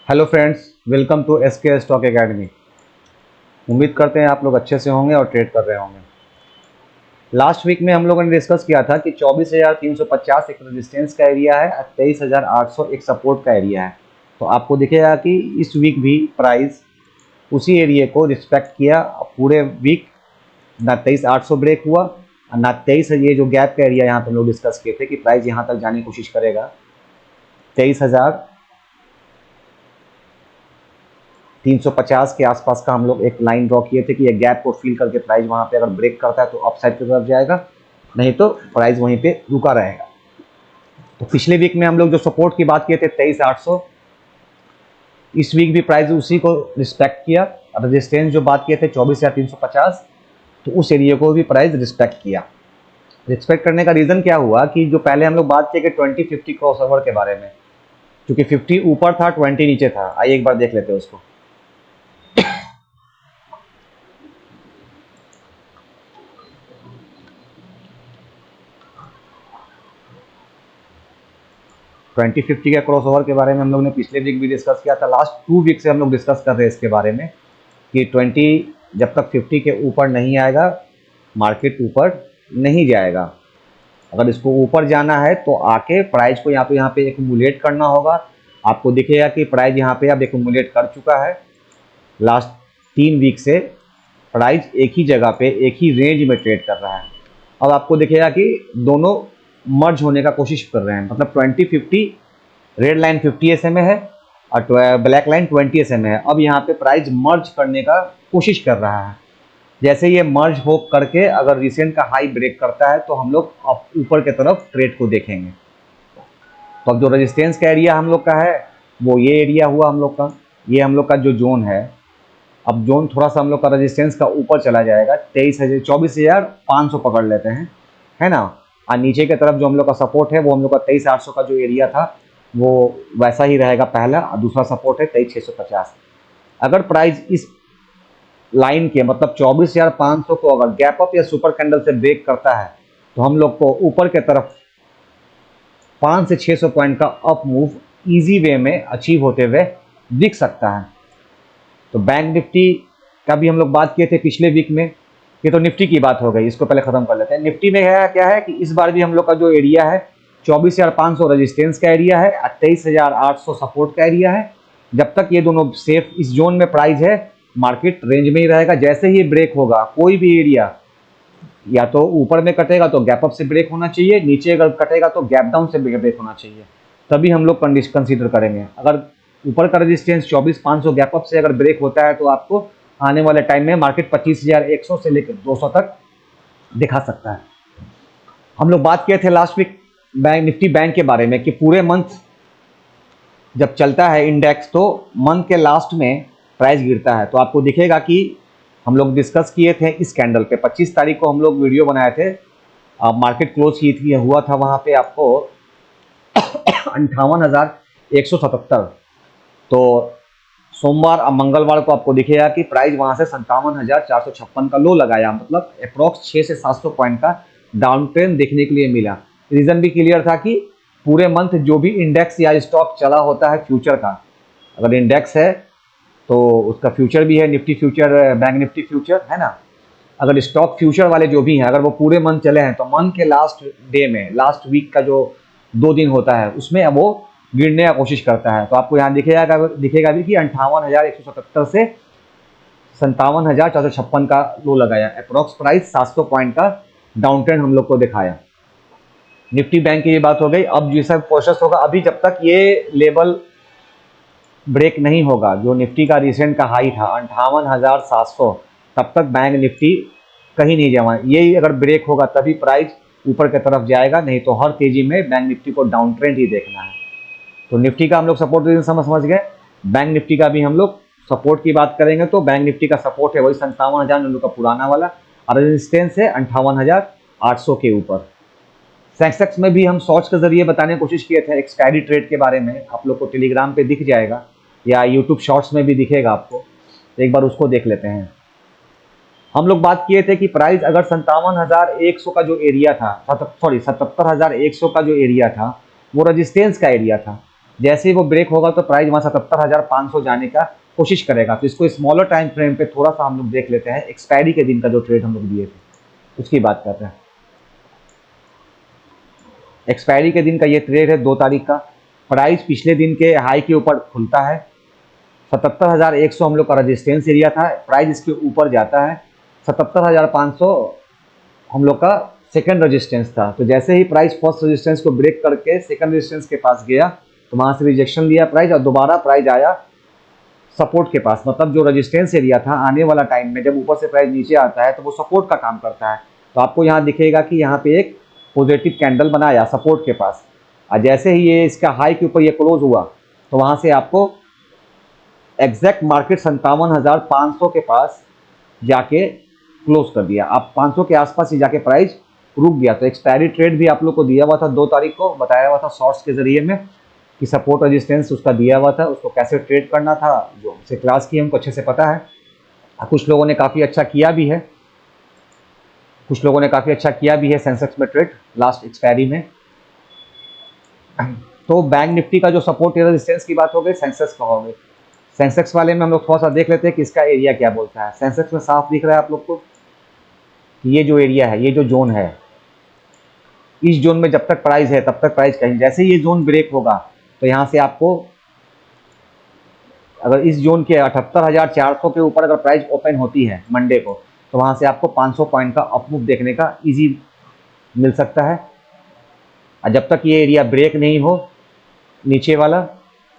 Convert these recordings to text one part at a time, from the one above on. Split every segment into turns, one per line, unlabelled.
Hello friends, welcome to SK stock academy. उम्मीद करते हैं आप लोग अच्छे से होंगे और ट्रेड कर रहे होंगे। लास्ट वीक में हम लोगों ने डिस्कस किया था कि 24,350 एक रेजिस्टेंस का एरिया है और 23,800 एक सपोर्ट का एरिया है। तो आपको दिखेगा कि इस वीक भी प्राइस उसी एरिया को रिस्पेक्ट किया। पूरे वीक ना 23,800 ब्रेक हुआ और ना 23, ये जो गैप का एरिया यहाँ पर हम लोग डिस्कस किए थे कि प्राइस यहाँ तक जाने की कोशिश करेगा। 23,350 के आसपास का हम लोग एक लाइन ड्रॉ किए थे कि ये गैप को फील करके प्राइस वहां पे अगर ब्रेक करता है तो अपसाइड की तरफ जाएगा, नहीं तो प्राइस वहीं पे रुका रहेगा। तो पिछले वीक में हम लोग जो सपोर्ट की बात किए थे 23,800, इस वीक भी प्राइस उसी को रिस्पेक्ट किया। रेजिस्टेंस जो बात किए थे 24,350, तो उस एरिया को भी प्राइस रिस्पेक्ट किया। रिस्पेक्ट करने का रीजन क्या हुआ कि जो पहले हम लोग बात किए कि 20-50 क्रॉस ओवर के बारे में, क्योंकि 50 ऊपर था 20 नीचे था। आइए एक बार देख लेते हैं उसको। 20-50 का क्रॉस ओवर के बारे में हम लोग ने पिछले वीक भी डिस्कस किया था। लास्ट 2 वीक से हम लोग डिस्कस कर रहे हैं इसके बारे में कि 20 जब तक 50 के ऊपर नहीं आएगा मार्केट ऊपर नहीं जाएगा। अगर इसको ऊपर जाना है तो आके प्राइस को यहाँ पे एक्यूमुलेट करना होगा। आपको दिखेगा कि प्राइस यहाँ पे अब एक्यूमुलेट कर चुका है। लास्ट 3 वीक से प्राइस एक ही जगह पे एक ही रेंज में ट्रेड कर रहा है। अब आपको दिखेगा कि दोनों मर्ज होने का कोशिश कर रहे हैं, मतलब 20-50, रेड लाइन 50 SMA है और ब्लैक लाइन 20 SMA है। अब यहाँ पे प्राइस मर्ज करने का कोशिश कर रहा है। जैसे ये मर्ज हो करके अगर रिसेंट का हाई ब्रेक करता है तो हम लोग ऊपर की तरफ ट्रेड को देखेंगे। तो अब जो रेजिस्टेंस का एरिया हम लोग का है वो ये एरिया हुआ हम लोग का, ये हम लोग का जो जोन है। अब जोन थोड़ा सा हम लोग का रेजिस्टेंस का ऊपर चला जाएगा, 24,500 पकड़ लेते हैं, है ना। और नीचे की तरफ जो हम लोग का सपोर्ट है वो हम लोग का 23,800 का जो एरिया था वो वैसा ही रहेगा पहला, और दूसरा सपोर्ट है 23,650। अगर प्राइस इस लाइन के मतलब 24,500 को अगर गैप अप या सुपर कैंडल से ब्रेक करता है तो हम लोग को ऊपर के तरफ 500 से 600 पॉइंट का अप मूव इजी वे में अचीव होते हुए दिख सकता है। तो बैंक निफ्टी का भी हम लोग बात किए थे पिछले वीक में। ये तो निफ्टी की बात हो गई, इसको पहले खत्म कर लेते हैं। निफ्टी में है क्या है कि इस बार भी हम लोग का जो एरिया है 24,500 रेजिस्टेंस का एरिया है और 23,800 सपोर्ट का एरिया है। जब तक ये दोनों सेफ इस जोन में प्राइस है मार्केट रेंज में ही रहेगा। जैसे ही ब्रेक होगा कोई भी एरिया, या तो ऊपर में कटेगा तो गैप अप से ब्रेक होना चाहिए, नीचे अगर कटेगा तो गैप डाउन से ब्रेक होना चाहिए, तभी हम लोग कंसीडर करेंगे। अगर ऊपर का रेजिस्टेंस 24,500 गैप अप से अगर ब्रेक होता है तो आपको आने वाले टाइम में मार्केट 25,100 से लेकर 200 तक दिखा सकता है। हम लोग बात किए थे last week bank Nifty bank के बारे में कि पूरे मंथ जब चलता है इंडेक्स तो मंथ के लास्ट में प्राइस गिरता है। तो आपको दिखेगा कि हम लोग डिस्कस किए थे इस कैंडल पे 25 तारीख को हम लोग वीडियो बनाए थे। मार्केट क्लोज की थी, हुआ था वहां पे आपको 58,177। तो सोमवार और मंगलवार को आपको दिखेगा कि प्राइस वहां से 57,456 का लो लगाया, मतलब अप्रोक्स 600 से 700 पॉइंट का डाउन ट्रेंड देखने के लिए मिला। रीजन भी क्लियर था कि पूरे मंथ जो भी इंडेक्स या स्टॉक चला होता है फ्यूचर का, अगर इंडेक्स है तो उसका फ्यूचर भी है, Nifty future, bank Nifty future, है ना। अगर स्टॉक फ्यूचर वाले जो भी हैं अगर वो पूरे मंथ चले हैं तो मंथ के लास्ट डे में, लास्ट वीक का जो 2 दिन होता है उसमें वो गिरने का कोशिश करता है। तो आपको यहाँ दिखेगा भी कि 58,177 से 57,456 का लो लगाया, अप्रोक्स प्राइस 700 पॉइंट का डाउन ट्रेंड हम लोग को दिखाया। निफ्टी बैंक की ये बात हो गई। अब जैसा प्रोसेस होगा, अभी जब तक ये लेवल ब्रेक नहीं होगा जो निफ्टी का रिसेंट का हाई था 58,700, तब तक बैंक निफ्टी कहीं नहीं जावा। ये अगर ब्रेक होगा तभी प्राइस ऊपर की तरफ जाएगा, नहीं तो हर तेजी में बैंक निफ्टी को डाउन ट्रेंड ही देखना है। तो निफ्टी का हम लोग सपोर्ट समझ गए। बैंक निफ्टी का भी हम लोग सपोर्ट की बात करेंगे तो बैंक निफ्टी का सपोर्ट है वही 57,000 हम लोग का पुराना वाला, और रेजिस्टेंस है 58,800 के ऊपर। सेंसेक्स में भी हम शॉर्ट्स के जरिए बताने की कोशिश किए थे एक्सपायरी ट्रेड के बारे में, आप लोग को टेलीग्राम पे दिख जाएगा या यूट्यूब शॉर्ट्स में भी दिखेगा आपको, तो एक बार उसको देख लेते हैं। हम लोग बात किए थे कि प्राइस अगर 57,100 का जो एरिया था, 77,100 का जो एरिया था वो रेजिस्टेंस का एरिया था। जैसे ही वो ब्रेक होगा तो प्राइस वहाँ 77,500 जाने का कोशिश करेगा। तो इसको स्मॉलर टाइम फ्रेम पे थोड़ा सा हम लोग देख लेते हैं। एक्सपायरी के दिन का जो ट्रेड हम लोग दिए थे उसकी बात कर रहे हैं। एक्सपायरी के दिन का ये ट्रेड है 2 तारीख का। प्राइस पिछले दिन के हाई के ऊपर खुलता है, 77,100 हम लोग का रजिस्टेंस एरिया था, प्राइस इसके ऊपर जाता है, 77,500 हम लोग का सेकंड रेजिस्टेंस था। तो जैसे ही प्राइस फर्स्ट रेजिस्टेंस को ब्रेक करके सेकंड रेजिस्टेंस के पास गया तो वहाँ से रिजेक्शन लिया प्राइस और दोबारा प्राइस आया सपोर्ट के पास। मतलब जो रेजिस्टेंस एरिया था आने वाला टाइम में जब ऊपर से प्राइस नीचे आता है तो वो सपोर्ट का काम करता है। तो आपको यहाँ दिखेगा कि यहाँ पे एक पॉजिटिव कैंडल बनाया सपोर्ट के पास, और जैसे ही ये इसका हाई के ऊपर ये क्लोज हुआ तो वहाँ से आपको एग्जैक्ट मार्केट 57,500 के पास जाके क्लोज कर दिया। आप 500 के आसपास ही जाके प्राइस रुक गया। तो एक्सपायरी ट्रेड भी आप लोग को दिया हुआ था 2 तारीख को, बताया हुआ था शॉर्ट्स के जरिए में कि सपोर्ट रेजिस्टेंस उसका दिया हुआ था, उसको कैसे ट्रेड करना था। जो हमसे क्लास की हमको अच्छे से पता है। कुछ लोगों ने काफ़ी अच्छा किया भी है, कुछ लोगों ने काफ़ी अच्छा किया भी है सेंसेक्स में ट्रेड लास्ट एक्सपायरी में। तो बैंक निफ्टी का जो सपोर्ट या रेजिस्टेंस की बात हो गई, सेंसेक्स का हो गई। सेंसेक्स वाले में हम लोग थोड़ा सा देख लेते हैं कि इसका एरिया क्या बोलता है। सेंसेक्स में साफ दिख रहा है आप लोग को कि ये जो एरिया है, ये जो जोन है, इस जोन में जब तक प्राइस है तब तक प्राइस कहीं, जैसे ये जोन ब्रेक होगा तो यहाँ से आपको अगर इस जोन के 78,400 के ऊपर अगर प्राइस ओपन होती है मंडे को तो वहाँ से आपको 500 पॉइंट का अपमूव देखने का इजी मिल सकता है। और जब तक ये एरिया ब्रेक नहीं हो, नीचे वाला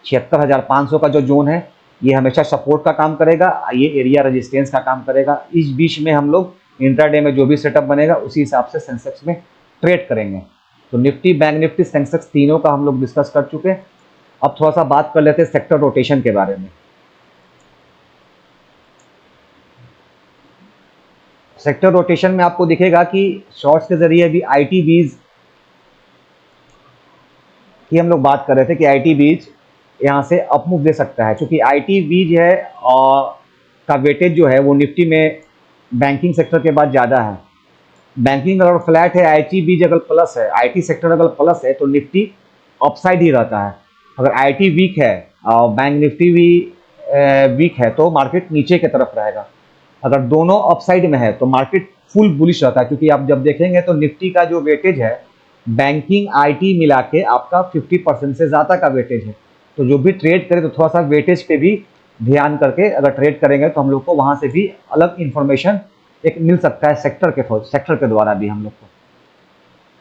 76,500 का जो जोन है ये हमेशा सपोर्ट का काम करेगा, ये एरिया रेजिस्टेंस का काम करेगा। इस बीच में हम लोग इंट्राडे में जो भी सेटअप बनेगा उसी हिसाब से सेंसेक्स में ट्रेड करेंगे। तो निफ्टी, बैंक निफ्टी, सेंसेक्स तीनों का हम लोग डिस्कस कर चुके हैं। अब थोड़ा सा बात कर लेते हैं सेक्टर रोटेशन के बारे में। सेक्टर रोटेशन में आपको दिखेगा कि शॉर्ट्स के जरिए भी आईटी बीज की हम लोग बात कर रहे थे कि आईटी बीज यहाँ से अपमूव दे सकता है, क्योंकि आईटी बीज है और का वेटेज जो है वो निफ्टी में बैंकिंग सेक्टर के बाद ज़्यादा है। बैंकिंग अगर फ्लैट है, आईटी बीज अगर प्लस है, आईटी सेक्टर अगर प्लस है तो निफ्टी अपसाइड ही रहता है। अगर आईटी वीक है और बैंक निफ्टी भी वीक है तो मार्केट नीचे की तरफ रहेगा। अगर दोनों अपसाइड में है तो मार्केट फुल बुलिश रहता है, क्योंकि आप जब देखेंगे तो निफ्टी का जो वेटेज है बैंकिंग आईटी मिला के आपका 50% से ज़्यादा का वेटेज है। तो जो भी ट्रेड करे तो थोड़ा सा वेटेज पे भी ध्यान करके अगर ट्रेड करेंगे तो हम लोग को वहाँ से भी अलग इन्फॉर्मेशन एक मिल सकता है सेक्टर के द्वारा भी हम लोग को।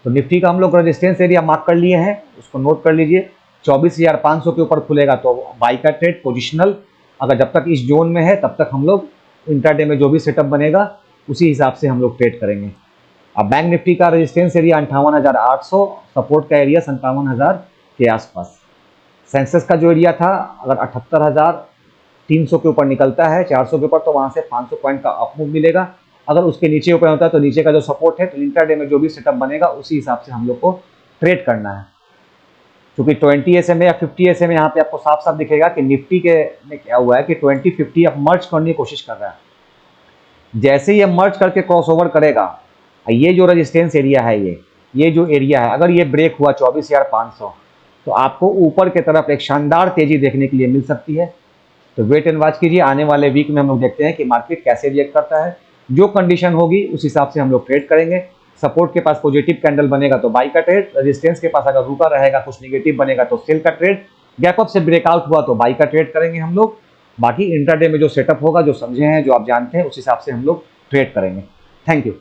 तो निफ्टी का हम लोग रेजिस्टेंस एरिया मार्क कर लिए हैं, उसको नोट कर लीजिए। 24,500 के ऊपर खुलेगा तो बाई का ट्रेड पोजिशनल, अगर जब तक इस जोन में है तब तक हम लोग इंट्राडे में जो भी सेटअप बनेगा उसी हिसाब से हम लोग ट्रेड करेंगे। अब बैंक निफ्टी का रेजिस्टेंस एरिया 58,800, सपोर्ट का एरिया 57,000 के आसपास। सेंसेक्स का जो एरिया था अगर 78,300 के ऊपर निकलता है 400 के ऊपर तो वहाँ से 500 पॉइंट का अपमूव मिलेगा। अगर उसके नीचे ऊपर होता है तो नीचे का जो सपोर्ट है तो इंट्राडे में जो भी सेटअप बनेगा उसी हिसाब से हम लोग को ट्रेड करना है। क्योंकि 20 SMA या 50 SMA यहाँ पे आपको साफ साफ दिखेगा कि निफ्टी के में क्या हुआ है कि 20-50 अब मर्ज करने की कोशिश कर रहा है। जैसे ये मर्ज करके क्रॉस ओवर करेगा, ये जो रेजिस्टेंस एरिया है ये जो एरिया है अगर ये ब्रेक हुआ 24,500 तो आपको ऊपर की तरफ एक शानदार तेजी देखने के लिए मिल सकती है। तो वेट एंड वॉच कीजिए, आने वाले वीक में हम लोग देखते हैं कि मार्केट कैसे रिएक्ट करता है। जो कंडीशन होगी उस हिसाब से हम लोग ट्रेड करेंगे। सपोर्ट के पास पॉजिटिव कैंडल बनेगा तो बाई का ट्रेड, रेजिस्टेंस के पास अगर रुका रहेगा कुछ नेगेटिव बनेगा तो सेल का ट्रेड, गैप अप से ब्रेकआउट हुआ तो बाई का ट्रेड करेंगे हम लोग। बाकी इंट्राडे में जो सेटअप होगा, जो समझे हैं, जो आप जानते हैं, उस हिसाब से हम लोग ट्रेड करेंगे। Thank you.